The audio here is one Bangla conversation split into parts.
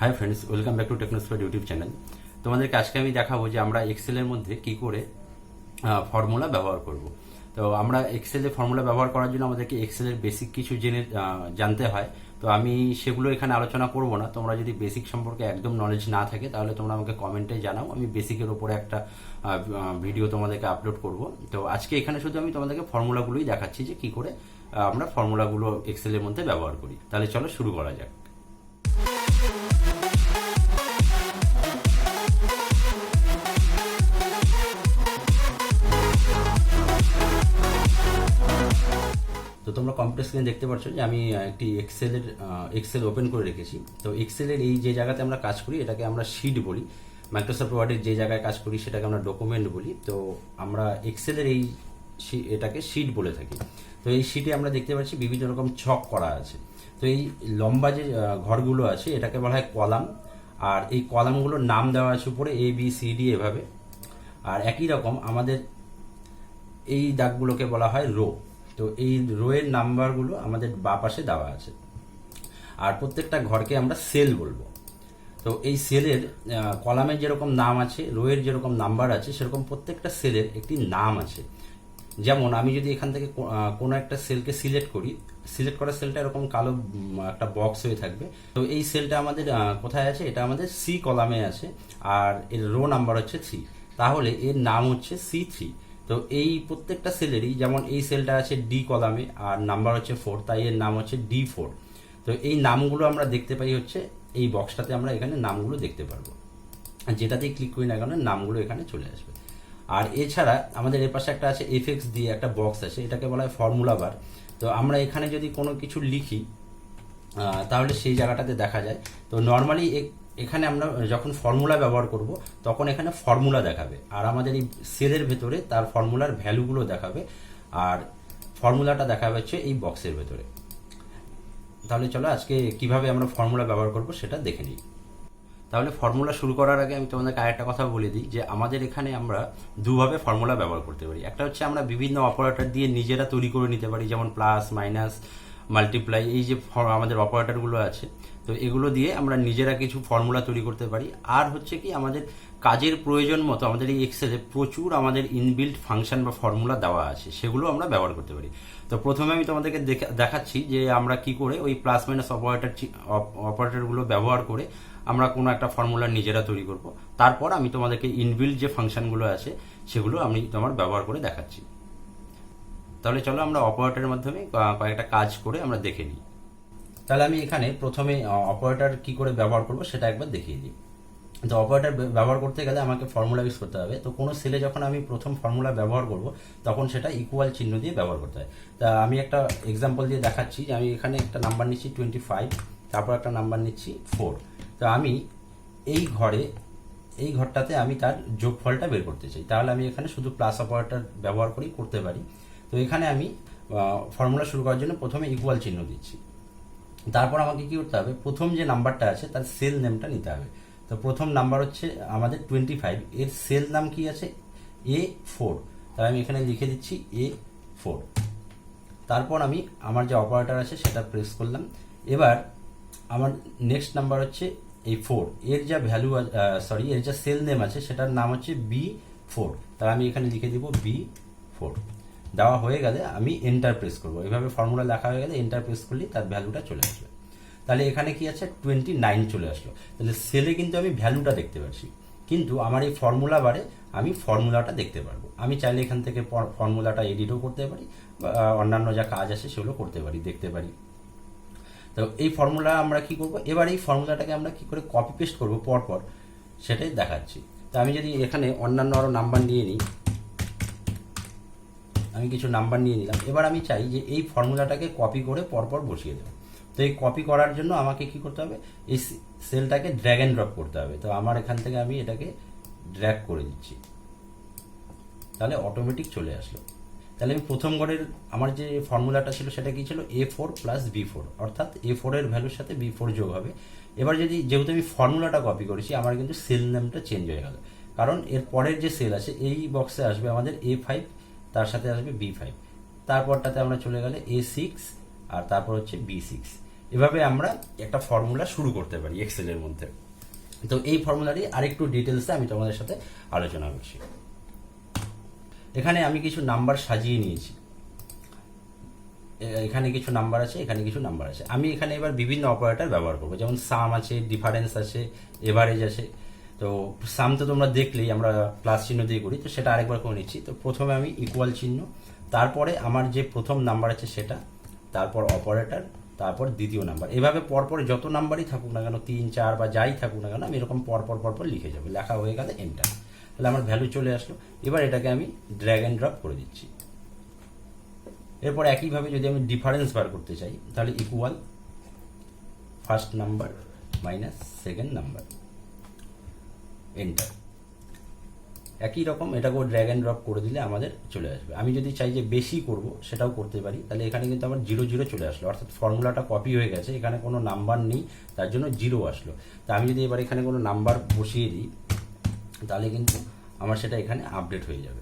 High friends, welcome back to Technospeed YouTube channel. তোমাদেরকে আজকে আমি দেখাবো যে আমরা এক্সেলের মধ্যে কি করে ফর্মুলা ব্যবহার করব। তো আমরা এক্সেলে ফর্মুলা ব্যবহার করার জন্য আমাদেরকে এক্সেলের বেসিক কিছু জানতে হয়। তো আমি সেগুলো এখানে আলোচনা করব না। তোমরা যদি বেসিক সম্পর্কে একদম নলেজ না থাকে তাহলে তোমরা আমাকে কমেন্টে জানাও, আমি বেসিকের উপরে একটা ভিডিও তোমাদেরকে আপলোড করব। তো আজকে এখানে শুধু আমি তোমাদেরকে ফর্মুলাগুলোই দেখাচ্ছি যে কি করে আমরা ফর্মুলাগুলো এক্সেলের মধ্যে ব্যবহার করি। তাহলে চলো শুরু করা যাক। তো তোমরা কম্পিউটার স্ক্রিনে দেখতে পাচ্ছ যে আমি একটি এক্সেল ওপেন করে রেখেছি। তো এক্সেলের এই যে জায়গাতে আমরা কাজ করি এটাকে আমরা শিট বলি। মাইক্রোসফট ওয়ার্ডের যে জায়গায় কাজ করি সেটাকে আমরা ডকুমেন্ট বলি। তো আমরা এক্সেলের এটাকে শিট বলে থাকি। তো এই শিটে আমরা দেখতে পাচ্ছি বিভিন্ন রকম ছক করা আছে। তো এই লম্বা যে ঘরগুলো আছে এটাকে বলা হয় কলাম, আর এই কলামগুলোর নাম দেওয়া আছে উপরে ABCD এভাবে। আর একই রকম আমাদের এই দাগগুলোকে বলা হয় রো। তো এই রোয়ের নাম্বারগুলো আমাদের বাঁ পাশে দেওয়া আছে। আর প্রত্যেকটা ঘরকে আমরা সেল বলবো। তো এই সেলের কলামের যেরকম নাম আছে, রোয়ের যেরকম নাম্বার আছে, সেরকম প্রত্যেকটা সেলের একটি নাম আছে। যেমন আমি যদি এখান থেকে কোনো একটা সেলকে সিলেক্ট করি, সিলেক্ট করা সেলটা এরকম কালো একটা বক্স হয়ে থাকবে। তো এই সেলটা আমাদের কোথায় আছে? এটা আমাদের সি কলামে আছে, আর এর রো নাম্বার হচ্ছে 3। তাহলে এর নাম হচ্ছে C3। তো এই প্রত্যেকটা সেলেরই, যেমন এই সেলটা আছে ডি কলামে আর নাম্বার হচ্ছে 4, তাই এর নাম হচ্ছে D4। তো এই নামগুলো আমরা দেখতে পাই হচ্ছে এই বক্সটাতে, আমরা এখানে নামগুলো দেখতে পারবো। যেটাতেই ক্লিক করি না কেন নামগুলো এখানে চলে আসবে। আর এছাড়া আমাদের এর পাশে একটা আছে FX দিয়ে একটা বক্স আছে, এটাকে বলা হয় ফর্মুলা বার। তো আমরা এখানে যদি কোনো কিছু লিখি তাহলে সেই জায়গাটাতে দেখা যায়। তো নর্মালি এখানে আমরা যখন ফর্মুলা ব্যবহার করব তখন এখানে ফর্মুলা দেখাবে, আর আমাদের এই সেলের ভেতরে তার ফর্মুলার ভ্যালুগুলো দেখাবে, আর ফর্মুলাটা দেখাবে হচ্ছে এই বক্সের ভেতরে। তাহলে চলো আজকে কিভাবে আমরা ফর্মুলা ব্যবহার করব সেটা দেখে নিই। তাহলে ফর্মুলা শুরু করার আগে আমি তোমাদেরকে আরেকটা কথা বলে দিই যে আমাদের এখানে আমরা দুভাবে ফর্মুলা ব্যবহার করতে পারি। একটা হচ্ছে আমরা বিভিন্ন অপারেটর দিয়ে নিজেরা তৈরি করে নিতে পারি, যেমন প্লাস, মাইনাস, মাল্টিপ্লাই, এই যে আমাদের অপারেটরগুলো আছে, তো এগুলো দিয়ে আমরা নিজেরা কিছু ফর্মুলা তৈরি করতে পারি। আর হচ্ছে কি, আমাদের কাজের প্রয়োজন মতো আমাদের এই এক্সেলে প্রচুর আমাদের ইনবিল্ট ফাংশন বা ফর্মুলা দেওয়া আছে, সেগুলো আমরা ব্যবহার করতে পারি। তো প্রথমে আমি তোমাদেরকে দেখাচ্ছি যে আমরা কি করে ওই প্লাস মাইনাস অপারেটরগুলো ব্যবহার করে আমরা কোনো একটা ফর্মুলা নিজেরা তৈরি করব। তারপর আমি তোমাদেরকে ইনবিল্ট যে ফাংশনগুলো আছে সেগুলো আমি তোমার ব্যবহার করে দেখাচ্ছি। তাহলে চলো আমরা অপারেটরের মাধ্যমে কয়েকটা কাজ করে আমরা দেখে নিই। তাহলে আমি এখানে প্রথমে অপারেটর কি করে ব্যবহার করব সেটা একবার দেখিয়ে দিই। তো অপারেটর ব্যবহার করতে গেলে আমাকে ফর্মুলা ইউজ করতে হবে। তো কোনো সেলে যখন আমি প্রথম ফর্মুলা ব্যবহার করব তখন সেটা ইকুয়াল চিহ্ন দিয়ে ব্যবহার করতে হয়। তা আমি একটা এক্সাম্পল দিয়ে দেখাচ্ছি যে আমি এখানে একটা নাম্বার নিচ্ছি 25, তারপর একটা নাম্বার নিচ্ছি 4। তো আমি এই ঘরটাতে আমি তার যোগফলটা বের করতে চাই, তাহলে আমি এখানে শুধু প্লাস অপারেটর ব্যবহার করেই করতে পারি। তো এখানে আমি ফর্মুলা শুরু করার জন্য প্রথমে ইকুয়াল চিহ্ন দিচ্ছি। তারপর আমাকে কি করতে হবে, প্রথম যে নাম্বারটা আছে তার সেল নেমটা নিতে হবে। তো প্রথম নাম্বার হচ্ছে আমাদের 25, এর সেল নাম কি আছে? A4। তাহলে আমি এখানে লিখে দিচ্ছি A4। তারপর আমি আমার যে অপারেটর আছে সেটা প্রেস করলাম। এবার আমার নেক্সট নাম্বার হচ্ছে এই 4, এর যা ভ্যালু এর যা সেল নেম আছে সেটার নাম হচ্ছে B4। তাহলে আমি এখানে লিখে দিব B4। দেওয়া হয়ে গেলে আমি এন্টার প্রেস করবো। এভাবে ফর্মুলা লেখা হয়ে গেলে এন্টার প্রেস করলেই তার ভ্যালুটা চলে আসবে। তাহলে এখানে কি আছে? 29 চলে আসলো। তাহলে সেলে কিন্তু আমি ভ্যালুটা দেখতে পাচ্ছি, কিন্তু আমার এই ফর্মুলা বারে আমি ফর্মুলাটা দেখতে পারবো। আমি চাইলে এখান থেকে ফর্মুলাটা এডিটও করতে পারি, বা অন্যান্য যা কাজ আছে সেগুলো করতে পারি, দেখতে পারি। তো এই ফর্মুলা আমরা কি করব, এবার এই ফর্মুলাটাকে আমরা কি করে কপি পেস্ট করব পরপর সেটাই দেখাচ্ছি। তো আমি যদি এখানে অন্যান্য আরও নাম্বার নিয়ে নিই, আমি কিছু নাম্বার নিয়ে নিলাম। এবার আমি চাই যে এই ফর্মুলাটাকে কপি করে পরপর বসিয়ে দেবো। তো এই কপি করার জন্য আমাকে কি করতে হবে, এই সেলটাকে ড্র্যাগ অ্যান্ড ড্রপ করতে হবে। তো আমার এখান থেকে আমি এটাকে ড্র্যাগ করে দিচ্ছি, তাহলে অটোমেটিক চলে আসলো। তাহলে আমি প্রথম ঘরের আমার যে ফর্মুলাটা ছিল সেটা কি ছিল? A4 প্লাস B4, অর্থাৎ A4 এর ভ্যালুর সাথে B4 যোগ হবে। এবার যেহেতু আমি ফর্মুলাটা কপি করেছি, আমার কিন্তু সেল নেমটা চেঞ্জ হয়ে গেল, কারণ এর পরের যে সেল আছে এই বক্সে আসবে আমাদের A5, তার সাথে আসবে B5, তারপরটাতে আমরা চলে গেলে A6, আর তারপর হচ্ছে B6। এভাবে আমরা একটা ফর্মুলা শুরু করতে পারি এক্সেলের মধ্যে। তো এই ফর্মুলাটি আরেকটু ডিটেলসে আমি তোমাদের সাথে আলোচনা করছি। এখানে আমি কিছু নাম্বার সাজিয়ে নিয়েছি, এখানে কিছু নাম্বার আছে, এখানে কিছু নাম্বার আছে। আমি এখানে এবার বিভিন্ন অপারেটর ব্যবহার করবো, যেমন সাম আছে, ডিফারেন্স আছে, এভারেজ আছে। তো সাম তো তোমরা দেখলেই আমরা প্লাস চিহ্ন দিয়ে করি, তো সেটা আরেকবার করে নিচ্ছি। তো প্রথমে আমি ইকুয়াল চিহ্ন, তারপরে আমার যে প্রথম নাম্বার আছে সেটা, তারপর অপারেটর, তারপর দ্বিতীয় নাম্বার। এভাবে পরপর যত নাম্বারই থাকুক না কেন, 3, 4 বা যাই থাকুক না কেন, আমি এরকম পরপর লিখে যাবো। লেখা হয়ে গেলে এন্টার, তাহলে আমার ভ্যালু চলে আসলো। এবার এটাকে আমি ড্র্যাগ অ্যান্ড ড্রপ করে দিচ্ছি। এরপর একইভাবে যদি আমি ডিফারেন্স বার করতে চাই, তাহলে equal first number minus second number, enter. একই রকম এটাকেও ড্র্যাগ অ্যান্ড ড্রপ করে দিলে আমাদের চলে আসবে। আমি যদি চাই যে বেশি করব সেটাও করতে পারি, তাহলে এখানে কিন্তু আমার 0 0 চলে আসলো, অর্থাৎ ফর্মুলাটা কপি হয়ে গেছে, এখানে কোনো নাম্বার নেই, তার জন্য 0 আসলো। তা আমি যদি এবার এখানে কোনো নাম্বার বসিয়ে দিই, তাহলে কিন্তু আমার সেটা এখানে আপডেট হয়ে যাবে।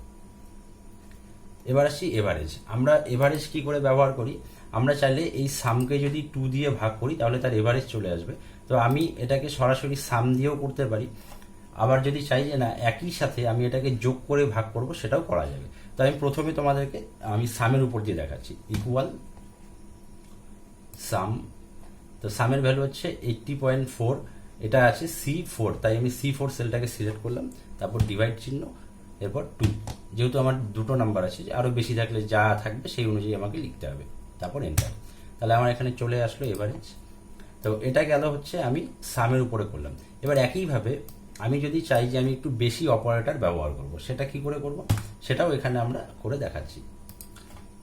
এবার আসছি এভারেজ। আমরা এভারেজ কি করে ব্যবহার করি, আমরা চাইলে এই সামকে যদি 2 দিয়ে ভাগ করি তাহলে তার এভারেজ চলে আসবে। তো আমি এটাকে সরাসরি সাম দিয়েও করতে পারি, আবার যদি চাই যে না একই সাথে আমি এটাকে যোগ করে ভাগ করব, সেটাও করা যাবে। তো আমি প্রথমে তোমাদেরকে আমি সামের উপর দিয়ে দেখাচ্ছি, ইকুয়াল সাম। তো সামের ভ্যালু হচ্ছে 80.4, এটা আছে C4, তাই আমি C4 সেলটাকে সিলেক্ট করলাম, তারপর ডিভাইড চিহ্ন, এরপর 2। যেহেতু আমার দুটো নাম্বার আছে, আরও বেশি থাকলে যা থাকবে সেই অনুযায়ী আমাকে লিখতে হবে, তারপর এন্টার। তাহলে আমার এখানে চলে আসলো এভারেজ। তো এটা গেল হচ্ছে আমি সামের উপরে করলাম। এবার একইভাবে আমি যদি চাই যে আমি একটু বেশি অপারেটর ব্যবহার করব, সেটা কি করে করব, সেটাও এখানে আমরা করে দেখাচ্ছি।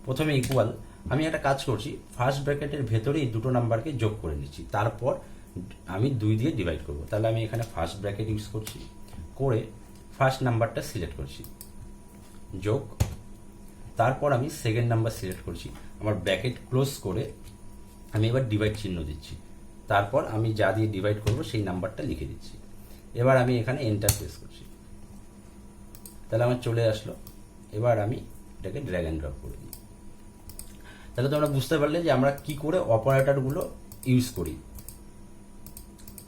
প্রথমে ইকুয়াল, আমি একটা কাজ করছি, ফার্স্ট ব্র্যাকেটের ভেতরেই দুটো নাম্বারকে যোগ করে নিচ্ছি, তারপর আমি 2 দিয়ে ডিভাইড করব। তাহলে আমি এখানে ফার্স্ট ব্র্যাকেট ইউজ করছি, করে ফার্স্ট নাম্বারটা সিলেক্ট করছি, যোগ, তারপর আমি সেকেন্ড নাম্বার সিলেক্ট করছি, আমার ব্র্যাকেট ক্লোজ করে আমি এবার ডিভাইড চিহ্ন দিচ্ছি, তারপর আমি যা দিয়ে ডিভাইড করব সেই নাম্বারটা লিখে দিচ্ছি। এবার আমি এখানে এন্টার প্রেস করছি, তাহলে আমার চলে আসলো। এবার আমি এটাকে ড্র্যাগ অ্যান্ড ড্রপ করে দিই। তাহলে তোমরা বুঝতে পারলে যে আমরা কি করে অপারেটরগুলো ইউজ করি।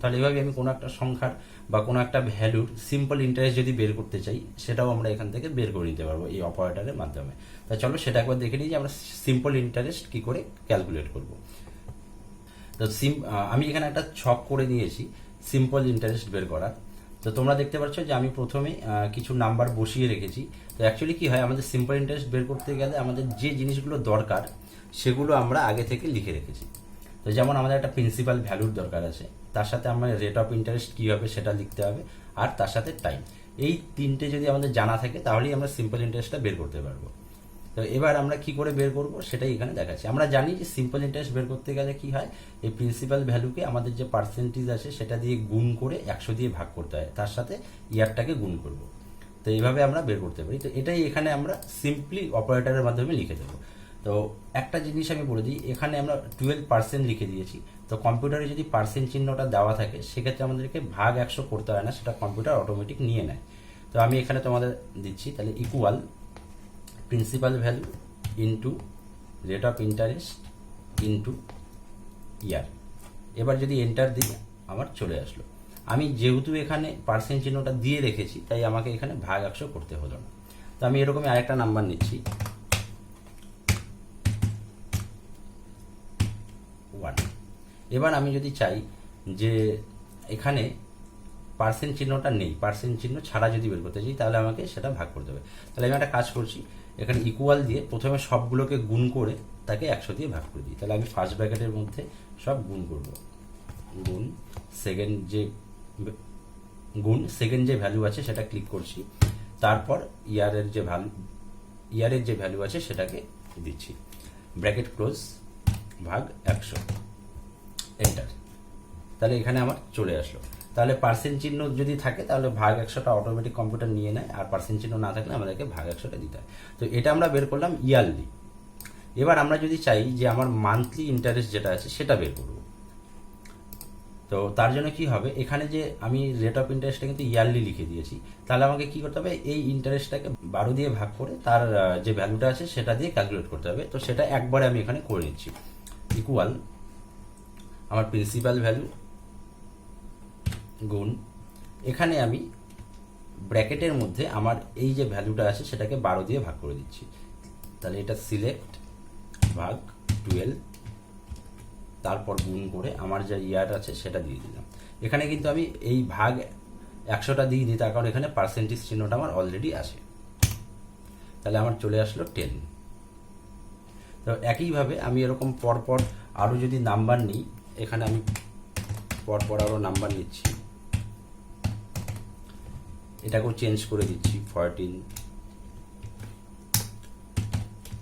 তাহলে এভাবে আমি কোনো একটা সংখ্যার বা কোনো একটা ভ্যালুর সিম্পল ইন্টারেস্ট যদি বের করতে চাই, সেটাও আমরা এখান থেকে বের করে নিতে পারবো এই অপারেটরের মাধ্যমে। তাই চলো সেটা একবার দেখে নিই যে আমরা সিম্পল ইন্টারেস্ট কি করে ক্যালকুলেট করব। তো আমি এখানে একটা ছক করে নিয়েছি সিম্পল ইন্টারেস্ট বের করার। তো তোমরা দেখতে পাচ্ছ যে আমি প্রথমে কিছু নাম্বার বসিয়ে রেখেছি। তো অ্যাকচুয়ালি কি হয়, আমাদের সিম্পল ইন্টারেস্ট বের করতে গেলে আমাদের যে জিনিসগুলো দরকার সেগুলো আমরা আগে থেকে লিখে রেখেছি। তো যেমন আমাদের একটা প্রিন্সিপাল ভ্যালুর দরকার আছে, তার সাথে আমার রেট অফ ইন্টারেস্ট কী হবে সেটা লিখতে হবে, আর তার সাথে টাইম। এই তিনটে যদি আমাদের জানা থাকে তাহলেই আমরা সিম্পল ইন্টারেস্টটা বের করতে পারবো। তো এবার আমরা কি করে বের করব সেটাই এখানে দেখাচ্ছি। আমরা জানি যে সিম্পল ইন্টারেস্ট বের করতে গেলে কি হয়, এই প্রিন্সিপাল ভ্যালুকে আমাদের যে পার্সেন্টেজ আছে সেটা দিয়ে গুণ করে 100 দিয়ে ভাগ করতে হয়, তার সাথে ইয়ারটাকে গুণ করব। তো এইভাবে আমরা বের করতে পারি। তো এটাই এখানে আমরা সিম্পলি অপারেটরের মাধ্যমে লিখে দেবো। তো একটা জিনিস আমি বলে দিই, এখানে আমরা 12% লিখে দিয়েছি। তো কম্পিউটারে যদি পার্সেন্ট চিহ্নটা দেওয়া থাকে সেক্ষেত্রে আমাদেরকে ভাগ 100 করতে হয় না, সেটা কম্পিউটার অটোমেটিক নিয়ে নেয়। তো আমি এখানে তোমাদের দিচ্ছি, তাহলে equal principal value into rate of interest into ইয়ার। এবার যদি এন্টার দিই আমার চলে আসলো। আমি যেহেতু এখানে পার্সেন্ট চিহ্নটা দিয়ে রেখেছি তাই আমাকে এখানে ভাগ 100 করতে হলো না। তো আমি এরকমই আরেকটা নাম্বার নিচ্ছি 1। এবার আমি যদি চাই যে এখানে পার্সেন্ট চিহ্নটা নেই, পার্সেন্ট চিহ্ন ছাড়া যদি বের করতে চাই তাহলে আমাকে সেটা ভাগ করতে হবে। তাহলে আমি একটা কাজ করছি, এখানে ইকুয়াল দিয়ে প্রথমে সবগুলোকে গুণ করে তাকে 100 দিয়ে ভাগ করে দিই। তাহলে আমি ফার্স্ট ব্র্যাকেটের মধ্যে সব গুণ করব, গুণ সেকেন্ড যে ভ্যালু আছে সেটা ক্লিক করছি, তারপর ইয়ারের যে ভ্যালু আছে সেটাকে দিচ্ছি, ব্র্যাকেট ক্লোজ, ভাগ 100, এন্টার। তাহলে এখানে আমার চলে আসলো। তাহলে পার্সেন্ট চিহ্ন যদি থাকে তাহলে ভাগ 100টা অটোমেটিক কম্পিউটার নিয়ে নেয়, আর পার্সেন্ট চিহ্ন না থাকলে আমাদেরকে ভাগ 100টা দিতে হয়। তো এটা আমরা বের করলাম ইয়ারলি। এবার আমরা যদি চাই যে আমার মান্থলি ইন্টারেস্ট যেটা আছে সেটা বের করব, তো তার জন্য কি হবে, এখানে যে আমি রেট অফ ইন্টারেস্টটা কিন্তু ইয়ারলি লিখে দিয়েছি, তাহলে আমাকে কি করতে হবে, এই ইন্টারেস্টটাকে 12 দিয়ে ভাগ করে তার যে ভ্যালুটা আছে সেটা দিয়ে ক্যালকুলেট করতে হবে। তো সেটা একবারে আমি এখানে করে নিচ্ছি, ইকুয়াল আমার প্রিন্সিপাল ভ্যালু গুণ, এখানে আমি ব্র্যাকেটের মধ্যে আমার এই যে ভ্যালুটা আছে সেটাকে 12 দিয়ে ভাগ করে দিচ্ছি। তাহলে এটা সিলেক্ট ভাগ 12, তারপর গুণ করে আমার যা ইয়ার আছে সেটা দিয়ে দিলাম। এখানে কিন্তু আমি এই ভাগ 100টা দিয়ে দিই, তার কারণ এখানে পার্সেন্টেজ চিহ্নটা আমার অলরেডি আছে। তাহলে আমার চলে আসলো 10। তো একইভাবে আমি এরকম পরপর আরও যদি নাম্বার নিই, এখানে আমি পরপর আরও নাম্বার নিচ্ছি, এটাকেও চেঞ্জ করে দিচ্ছি 14,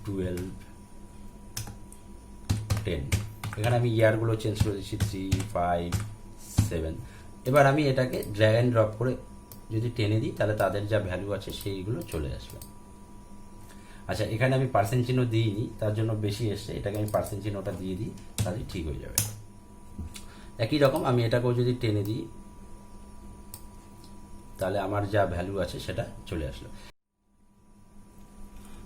12, 10। এখানে আমি ইয়ারগুলো চেঞ্জ করে দিচ্ছি 3, 5, 7। এবার আমি এটাকে ড্র্যাগ অ্যান্ড ড্রপ করে যদি টেনে দিই তাহলে তাদের যা ভ্যালু আছে সেইগুলো চলে আসবে। আচ্ছা, এখানে আমি পার্সেন্ট চিহ্ন দিইনি, তার জন্য বেশি এসছে, এটাকে আমি পার্সেন্ট চিহ্নটা দিয়ে দিই, তাহলে ঠিক হয়ে যাবে। একই রকম আমি এটাকেও যদি টেনে দিই তাহলে আমার যা ভ্যালু আছে সেটা চলে আসলো।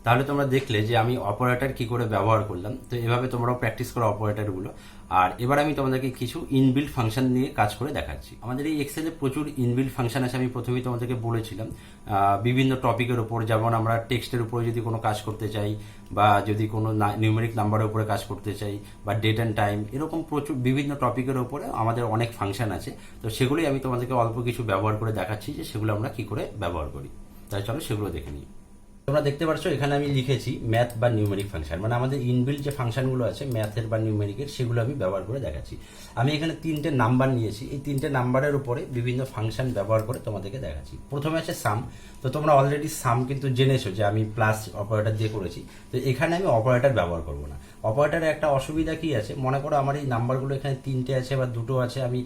তাহলে তোমরা দেখলে যে আমি অপারেটর কি করে ব্যবহার করলাম। তো এভাবে তোমরাও প্র্যাকটিস করো অপারেটরগুলো। আর এবার আমি তোমাদেরকে কিছু ইনবিল্ট ফাংশন নিয়ে কাজ করে দেখাচ্ছি। আমাদের এই এক্সেলে প্রচুর ইনবিল্ট ফাংশন আছে। আমি প্রথমেই তোমাদেরকে বলেছিলাম বিভিন্ন টপিকের উপর, যেমন আমরা টেক্সটের উপরে যদি কোনো কাজ করতে চাই, বা যদি কোনো নিউমেরিক নাম্বারের উপরে কাজ করতে চাই, বা ডেট অ্যান্ড টাইম, এরকম প্রচুর বিভিন্ন টপিকের উপরে আমাদের অনেক ফাংশন আছে। তো সেগুলোই আমি তোমাদেরকে অল্প কিছু ব্যবহার করে দেখাচ্ছি যে সেগুলো আমরা কি করে ব্যবহার করি। তাই চলো সেগুলো দেখে নিই। তোমরা দেখতে পাচ্ছ এখানে আমি লিখেছি ম্যাথ বা নিউমেরিক ফাংশন, মানে আমাদের ইনবিল্ট যে ফাংশনগুলো আছে ম্যাথের বা নিউমেরিকের, সেগুলো আমি ব্যবহার করে দেখাচ্ছি। আমি এখানে 3টে নাম্বার নিয়েছি, এই 3টে নাম্বারের উপরে বিভিন্ন ফাংশন ব্যবহার করে তোমাদেরকে দেখাচ্ছি। প্রথমে আছে সাম। তো তোমরা অলরেডি সাম কিন্তু জেনেছো যে আমি প্লাস অপারেটর দিয়ে করেছি। তো এখানে আমি অপারেটর ব্যবহার করব না। অপারেটরের একটা অসুবিধা কি আছে, মনে করো আমার এই নাম্বারগুলো এখানে 3টে আছে বা 2টো আছে, আমি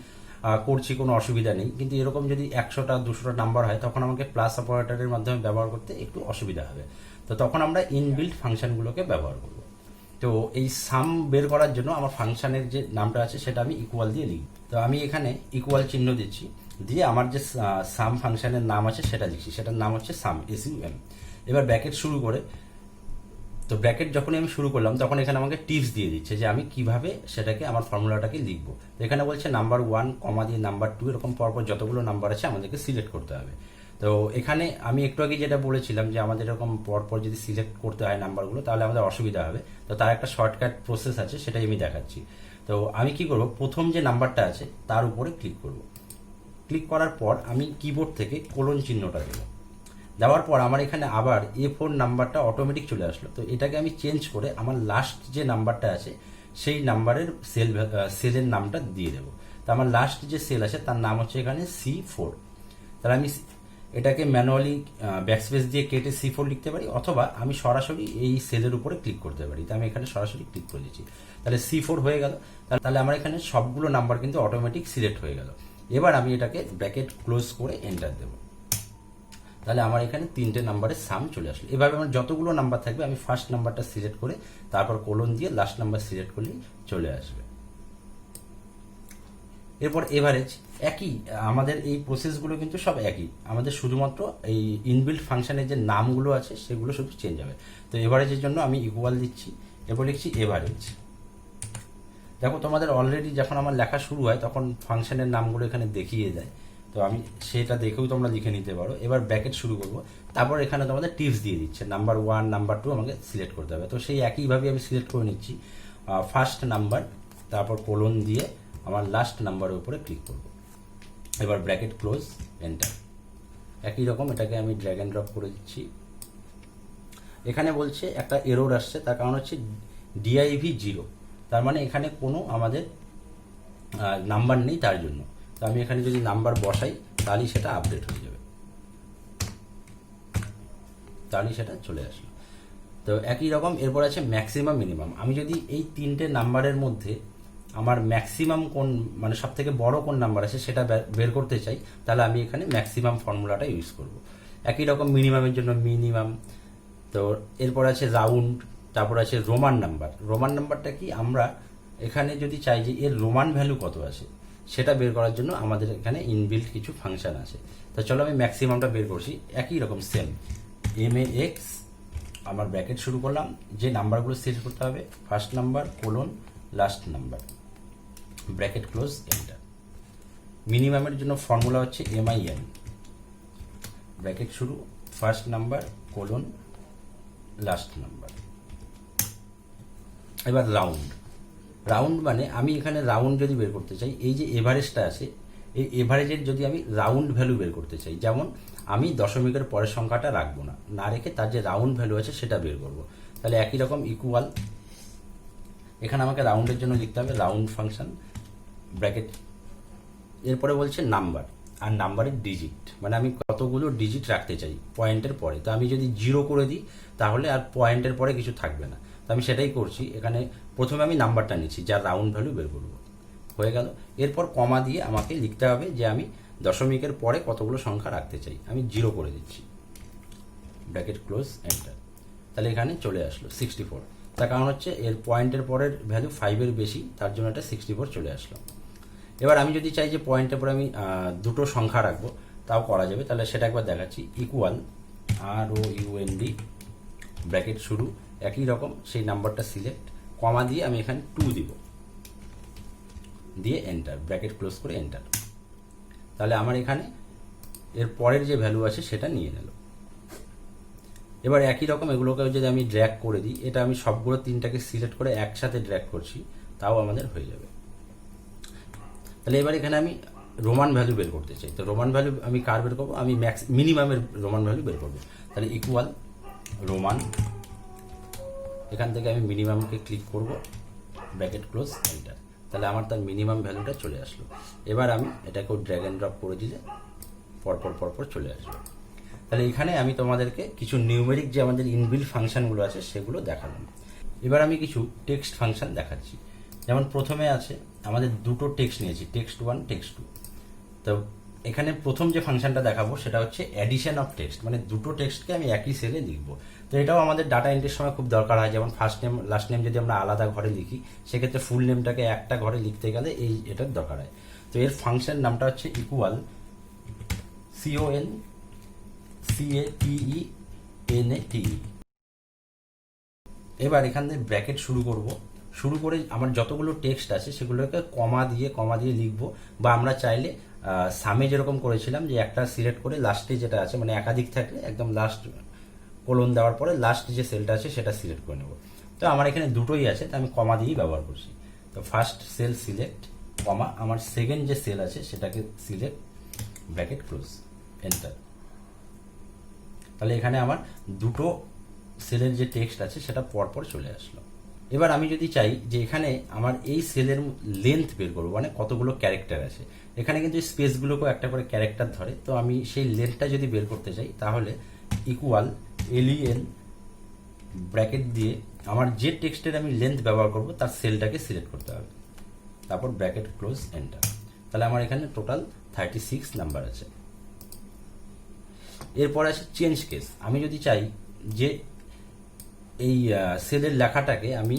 করছি, কোনো অসুবিধা নেই। কিন্তু এরকম যদি 100টা 200টা নাম্বার হয় তখন আমাকে প্লাস অপারেটরের মাধ্যমে ব্যবহার করতে একটু অসুবিধা হবে। তো তখন আমরা ইনবিল্ট ফাংশনগুলোকে ব্যবহার করব। তো এই সাম বের করার জন্য আমার ফাংশনের যে নামটা আছে সেটা আমি ইকুয়াল দিয়ে লিখব। তো আমি এখানে ইকুয়াল চিহ্ন দিচ্ছি, দিয়ে আমার যে সাম ফাংশনের নাম আছে সেটা লিখছি, সেটার নাম হচ্ছে সাম, SUM। এবার ব্র্যাকেট শুরু করে, তো ব্র্যাকেট যখনই আমি শুরু করলাম তখন এখানে আমাকে টিপস দিয়ে দিচ্ছে যে আমি কিভাবে সেটাকে আমার ফর্মুলাটাকে লিখবো। তো এখানে বলছে নাম্বার 1 কমা দিয়ে নাম্বার 2, এরকম পরপর যতগুলো নাম্বার আছে আমাদেরকে সিলেক্ট করতে হবে। তো এখানে আমি একটু আগে যেটা বলেছিলাম যে আমাদের এরকম পরপর যদি সিলেক্ট করতে হয় নাম্বারগুলো তাহলে আমাদের অসুবিধা হবে। তো তার একটা শর্টকাট প্রসেস আছে, সেটাই আমি দেখাচ্ছি। তো আমি কি করব, প্রথম যে নাম্বারটা আছে তার উপরে ক্লিক করব। ক্লিক করার পর আমি কিবোর্ড থেকে কোলন চিহ্নটা দেবো। দেওয়ার পর আমার এখানে আবার A4 নাম্বারটা অটোমেটিক চলে আসলো। তো এটাকে আমি চেঞ্জ করে আমার লাস্ট যে নাম্বারটা আছে সেই নাম্বারের সেলের নামটা দিয়ে দেবো। তো আমার লাস্ট যে সেল আছে তার নাম হচ্ছে এখানে C4। তাহলে আমি এটাকে ম্যানুয়ালি ব্যাকস্পেস দিয়ে কেটে C4 লিখতে পারি, অথবা আমি সরাসরি এই সেলের উপরে ক্লিক করতে পারি। তো আমি এখানে সরাসরি ক্লিক করে দিচ্ছি, তাহলে C4 হয়ে গেল। তাহলে আমার এখানে সবগুলো নাম্বার কিন্তু অটোমেটিক সিলেক্ট হয়ে গেল। এবার আমি এটাকে ব্র্যাকেট ক্লোজ করে এন্টার দেবো। তাহলে আমার এখানে 3টে নাম্বারের সাম চলে আসলো। এভাবে আমার যতগুলো নাম্বার থাকবে আমি ফার্স্ট নাম্বারটা সিলেক্ট করে তারপর কোলন দিয়ে লাস্ট নাম্বার সিলেক্ট করলেই চলে আসবে। এরপর এভারেজ, একই আমাদের এই প্রসেসগুলো কিন্তু সব একই, আমাদের শুধুমাত্র এই ইনবিল্ট ফাংশনের যে নামগুলো আছে সেগুলো শুধু চেঞ্জ হবে। তো এভারেজের জন্য আমি ইকুয়াল দিচ্ছি, এরপর লিখছি এভারেজ। দেখো তোমাদের অলরেডি যখন আমার লেখা শুরু হয় তখন ফাংশনের নামগুলো এখানে দেখিয়ে দেয়। তো আমি সেটা দেখেও তোমরা লিখে নিতে পারো। এবার ব্র্যাকেট শুরু করব, তারপর এখানে তোমাদের টিপস দিয়ে দিচ্ছে, নাম্বার 1 নাম্বার 2 আমাকে সিলেক্ট করতে হবে। তো সেই একইভাবে আমি সিলেক্ট করে নিচ্ছি ফার্স্ট নাম্বার, তারপর কোলন দিয়ে আমার লাস্ট নাম্বারের উপরে ক্লিক করব। এবার ব্র্যাকেট ক্লোজ এন্টার। একই রকম এটাকে আমি ড্র্যাগ অ্যান্ড ড্রপ করে দিচ্ছি। এখানে বলছে একটা এরর আসছে, তার কারণ হচ্ছে DIV 0, তার মানে এখানে কোনো আমাদের নাম্বার নেই তার জন্য। তো আমি এখানে যদি নাম্বার বসাই তাহলেই সেটা আপডেট হয়ে যাবে, তাহলেই সেটা চলে আসলো। তো একই রকম এরপর আছে ম্যাক্সিমাম মিনিমাম। আমি যদি এই 3টে নাম্বারের মধ্যে আমার ম্যাক্সিমাম কোন, মানে সব থেকে বড় কোন নাম্বার আছে সেটা বের করতে চাই, তাহলে আমি এখানে ম্যাক্সিমাম ফর্মুলাটা ইউজ করব। একই রকম মিনিমামের জন্য মিনিমাম। তো এরপর আছে রাউন্ড, তারপর আছে রোমান নাম্বার। রোমান নাম্বারটা কি, আমরা এখানে যদি চাই যে এর রোমান ভ্যালু কত আছে সেটা বের করার জন্য আমাদের এখানে ইনবিল্ট কিছু ফাংশন আছে। তো চলো আমি ম্যাক্সিমামটা বের করছি। একই রকম সেম MAX, আমার ব্র্যাকেট শুরু করলাম, যে নাম্বারগুলো সিলেক্ট করতে হবে first number colon last number. Bracket close enter. মিনিমামের জন্য ফর্মুলা হচ্ছে MIN, ব্র্যাকেট শুরু, first number colon last number. এবার রাউন্ড, রাউন্ড মানে আমি এখানে রাউন্ড যদি বের করতে চাই, এই যে এভারেজটা আছে, এই এভারেজের যদি আমি রাউন্ড ভ্যালু বের করতে চাই, যেমন আমি দশমিকের পরের সংখ্যাটা রাখবো না, না রেখে তার যে রাউন্ড ভ্যালু আছে সেটা বের করবো, তাহলে একই রকম ইকুয়াল, এখানে আমাকে রাউন্ডের জন্য লিখতে হবে রাউন্ড ফাংশন, ব্র্যাকেট, এরপরে বলছে নাম্বার, আর নাম্বারের ডিজিট, মানে আমি কতগুলো ডিজিট রাখতে চাই পয়েন্টের পরে। তো আমি যদি 0 করে দিই তাহলে আর পয়েন্টের পরে কিছু থাকবে না, তো আমি সেটাই করছি। এখানে প্রথমে আমি নাম্বারটা নিচ্ছি, যার রাউন্ড ভ্যালু বের করবো, হয়ে গেল। এরপর কমা দিয়ে আমাকে লিখতে হবে যে আমি দশমিকের পরে কতগুলো সংখ্যা রাখতে চাই, আমি 0 করে দিচ্ছি, ব্র্যাকেট ক্লোজ এন্টার। তাহলে এখানে চলে আসলো 64, তার কারণ হচ্ছে এর পয়েন্টের পরের ভ্যালু 5-এর বেশি, তার জন্য এটা 64 চলে আসলো। এবার আমি যদি চাই যে পয়েন্টের পরে আমি দুটো সংখ্যা রাখবো, তাও করা যাবে, তাহলে সেটা একবার দেখাচ্ছি। ইকুয়াল ROUND, ব্র্যাকেট শুরু, একই রকম সেই নাম্বারটা সিলেক্ট, কমা দিয়ে আমি এখানে 2 দিব, দিয়ে এন্টার, ব্র্যাকেট ক্লোজ করে এন্টার। তাহলে আমার এখানে এর পরের যে ভ্যালু আছে সেটা নিয়ে নিল। এবার একই রকম এগুলোকে যদি আমি ড্র্যাগ করে দিই, এটা আমি সবগুলো 3টাকে সিলেক্ট করে একসাথে ড্র্যাগ করছি, তাও আমাদের হয়ে যাবে। তাহলে এবার এখানে আমি রোমান ভ্যালু বের করতে চাই, তো রোমান ভ্যালু আমি কার বের করবো, আমি মিনিমামের রোমান ভ্যালু বের করবো, তাহলে ইকুয়াল রোমান, এখান থেকে আমি মিনিমামকে ক্লিক করব, ব্র্যাকেট ক্লোজ এন্টার। তাহলে আমার তার মিনিমাম ভ্যালুটা চলে আসলো। এবার আমি এটাকেও ড্র্যাগ অ্যান্ড ড্রপ করে দিলে পরপর চলে আসবে। তাহলে এখানে আমি তোমাদেরকে কিছু নিউমেরিক যে আমাদের ইনবিল্ট ফাংশনগুলো আছে সেগুলো দেখালাম। এবার আমি কিছু টেক্সট ফাংশন দেখাচ্ছি। যেমন প্রথমে আছে আমাদের দুটো টেক্সট নিয়েছি, টেক্সট 1, টেক্সট 2। তো এখানে প্রথম যে ফাংশনটা দেখাবো সেটা হচ্ছে অ্যাডিশন অফ টেক্সট, মানে দুটো টেক্সটকে আমি একই সেলে লিখবো। তো এটাও আমাদের ডাটা এন্ট্রির সময় খুব দরকার হয়, যেমন ফার্স্ট নেম লাস্ট নেম যদি আমরা আলাদা ঘরে লিখি, সেক্ষেত্রে ফুল নেমটাকে একটা ঘরে লিখতে গেলে এটার দরকার হয়। তো এর ফাংশন নামটা হচ্ছে ইকুয়াল CONCATENATE। এবার এখান থেকে ব্র্যাকেট শুরু করে আমার যতগুলো টেক্সট আছে সেগুলোকে কমা দিয়ে লিখবো, বা আমরা চাইলে সামে যেরকম করেছিলাম যে একটা সিলেক্ট করে লাস্টে যেটা আছে, মানে একাধিক থাকলে একদম লাস্ট কোলন দেওয়ার পরে লাস্ট যে সেলটা আছে সেটা সিলেক্ট করে নেব। তো আমার এখানে দুটোই আছে, তো আমি কমা দিয়েই ব্যবহার করছি। তো ফার্স্ট সেল সিলেক্ট, কমা, আমার সেকেন্ড যে সেল আছে সেটাকে সিলেক্ট, ব্র্যাকেট ক্লোজ এন্টার। তাহলে এখানে আমার দুটো সেলের যে টেক্সট আছে সেটা পরপর চলে আসলো। এবার আমি যদি চাই যে এখানে আমার এই সেলের লেন্থ বের করবো, মানে কতগুলো ক্যারেক্টার আছে, এখানে কিন্তু স্পেসগুলোকেও একটা করে ক্যারেক্টার ধরে, তো আমি সেই লেন্থটা যদি বের করতে চাই তাহলে ইকুয়াল LEN, ব্র্যাকেট দিয়ে আমার যে টেক্সটের আমি লেন্থ ব্যবহার করব তার সেলটাকে সিলেক্ট করতে হবে, তারপর ব্র্যাকেট ক্লোজ এন্টার। তাহলে আমার এখানে টোটাল 36 নাম্বার আছে। এরপর আছে চেঞ্জ কেস। আমি যদি চাই যে এই সেলের লেখাটাকে আমি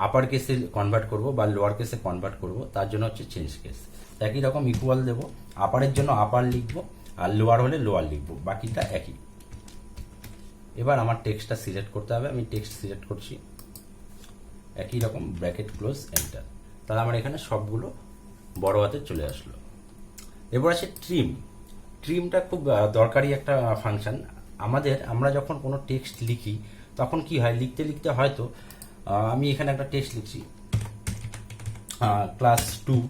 আপার কেসে কনভার্ট করব বা লোয়ার কেসে কনভার্ট করব, তার জন্য হচ্ছে চেঞ্জ কেস। একই রকম ইকুয়াল দেব, আপারের জন্য আপার লিখব আর লোয়ার হলে লোয়ার লিখব, বাকিটা একই। এবার আমার টেক্সটটা সিলেক্ট করতে হবে, আমি টেক্সট সিলেক্ট করছি, একই রকম ব্র্যাকেট ক্লোজ এন্টার। তাহলে আমার এখানে সবগুলো বড় হাতে চলে আসলো। এবার আছে ট্রিমটা খুব দরকারি একটা ফাংশন আমরা যখন কোনো টেক্সট লিখি তখন কি হয়, লিখতে হয়তো আমি এখানে একটা টেক্সট লিখছি ক্লাস 2,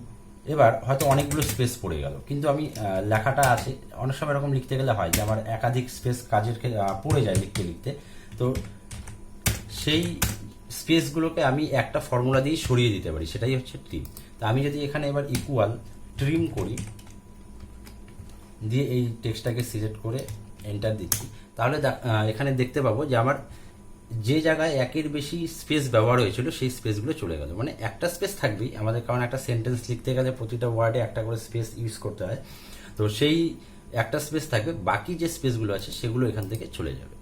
এবার হয়তো অনেকগুলো স্পেস পড়ে গেল, কিন্তু আমি লেখাটা আছে, অনেক সময় এরকম লিখতে গেলে হয় যে আমার একাধিক স্পেস কাজের পড়ে যায় লিখতে। তো সেই স্পেসগুলোকে আমি একটা ফর্মুলা দিয়ে সরিয়ে দিতে পারি, সেটাই হচ্ছে ট্রিম। তা আমি যদি এখানে এবার ইকুয়াল ট্রিম করি, দিয়ে এই টেক্সটটাকে সিলেক্ট করে এন্টার দিচ্ছি, তাহলে এখানে দেখতে পাবো যে আমার যে জায়গায় একের বেশি স্পেস ব্যবহার হয়েছিল সেই স্পেসগুলো চলে গেল। মানে একটা স্পেস থাকবেই আমাদের, কারণ একটা সেন্টেন্স লিখতে গেলে প্রতিটা ওয়ার্ডে একটা করে স্পেস ইউজ করতে হয়, তো সেই একটা স্পেস থাকবে, বাকি যে স্পেসগুলো আছে সেগুলো এখান থেকে চলে যাবে।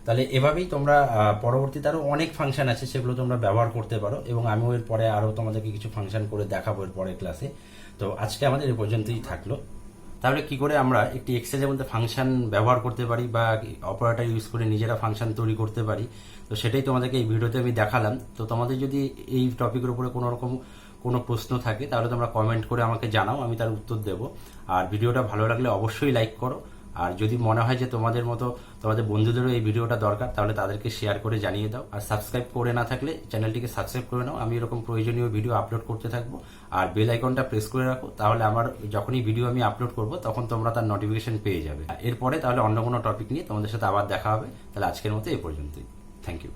তাহলে এভাবেই তোমরা পরবর্তীতে আরও অনেক ফাংশন আছে সেগুলো তোমরা ব্যবহার করতে পারো, এবং আমিও এর পরে আরও তোমাদেরকে কিছু ফাংশন করে দেখাবো এর পরের ক্লাসে। তো আজকে আমাদের এ পর্যন্তই থাকলো। তাহলে কি করে আমরা একটি এক্সেলের মধ্যে ফাংশন ব্যবহার করতে পারি বা অপারেটর ইউজ করে নিজেরা ফাংশন তৈরি করতে পারি, তো সেটাই তোমাদেরকে এই ভিডিওতে আমি দেখালাম। তো তোমাদের যদি এই টপিকের উপরে কোনো রকম কোনো প্রশ্ন থাকে তাহলে তোমরা কমেন্ট করে আমাকে জানাও, আমি তার উত্তর দেব। আর ভিডিওটা ভালো লাগলে অবশ্যই লাইক করো। আর যদি মনে হয় যে তোমাদের মতো তোমাদের বন্ধুদেরও এই ভিডিওটা দরকার, তাহলে তাদেরকে শেয়ার করে জানিয়ে দাও। আর সাবস্ক্রাইব করে না থাকলে চ্যানেলটিকে সাবস্ক্রাইব করে নাও, আমি এরকম প্রয়োজনীয় ভিডিও আপলোড করতে থাকবো। আর বেল আইকনটা প্রেস করে রাখো, তাহলে আমার যখনই ভিডিও আমি আপলোড করব তখন তোমরা তার নোটিফিকেশন পেয়ে যাবে। এরপরে তাহলে অন্য কোনো টপিক নিয়ে তোমাদের সাথে আবার দেখা হবে। তাহলে আজকের মতো এই পর্যন্তই। Thank you.